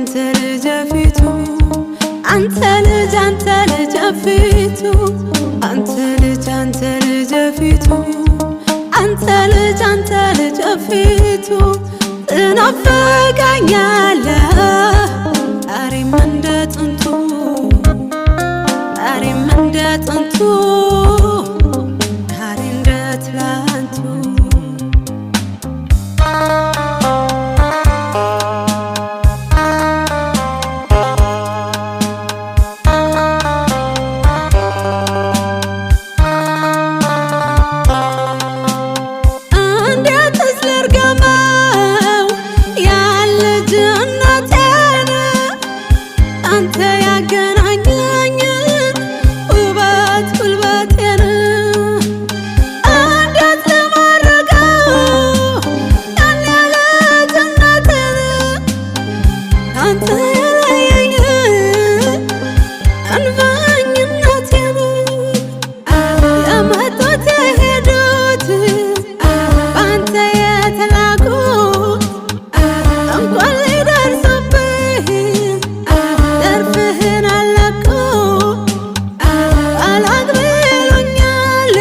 ፊቱ አንተ ልጅ ፊቱ አንተ ልጅ ፊቱ አንተ ልጅ ፊቱ ትናፍቀኛለህ ዛሬም እንደ ጥንቱ ዛሬም እንደ ጥንቱ ዛሬ እንደ ትላንቱ አንተ ያገናኘኝ ውበት ጉልበቴን እንዴት ለማድረገው ያን ያለ ጀነቴን አንተ የለየኝ እንባኝነቴን የመጡት የሄዱት በአንተ የተላኩት እንኳን ሊደርሱብህ ዘርፍህን አለቁ አላግብሎኛል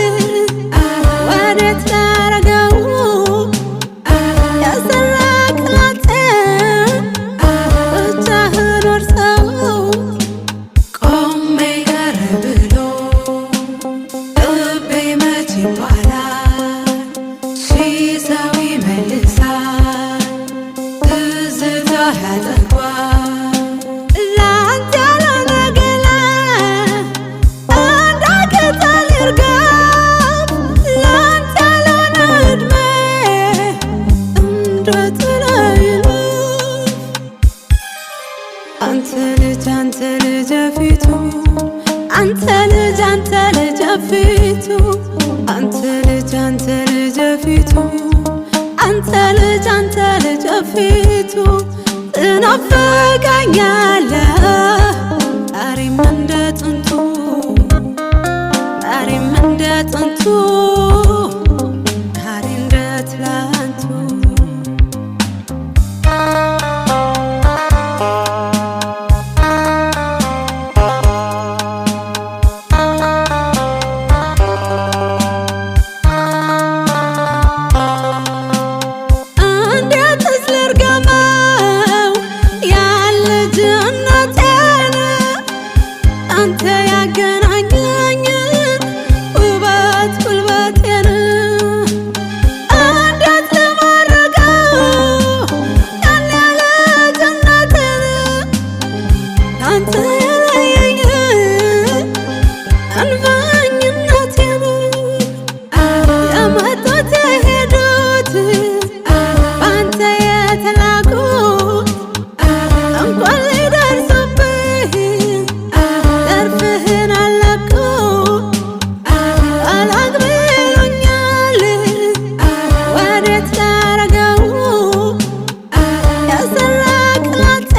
ወዴት ላረገው ያሰራክላቴ ብቻህን ወርሰው ቆሜ ቀረ ብሎ ልቤ መች ይባላል ሺህ ሰው ይመልሳል ትዝታ ያጠግባል አንተ ልጅ ፊቱ አንተ ልጅ ፊቱ አንተ ልጅ ፊቱ አንተ ልጅ ፊቱ ትናፍቀኛለህ ዛሬም እንደ ጥንቱ ዛሬም እንደ ጥንቱ ዛሬ እንደ ትላንቱ አንተ ያገናኘኝ ውበት ጉልበቴን እንዴት ለማድረገው ያን ያለ ጀነቴን አንተ የለየኝ እንባኝነቴን የመጡት የሄዱት በአንተ የተላኩት እንኳን ሊደርሱብህ ዘርፍህን አለቁ አላግብሎኛል ወዴት ላረገው ያሰራክላቴ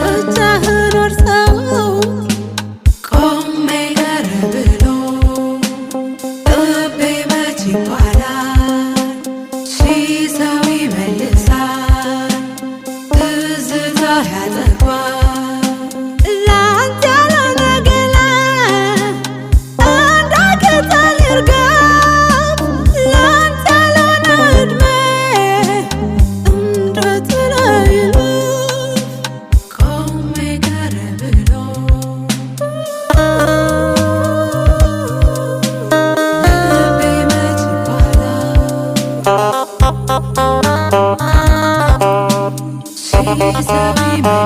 ብቻህን ወርሰው ቆሜ ቀረ ብሎ ልቤ መች ይባላል ሺህ ሰው ይመልሳል ትዝታ ያጠግባል She's a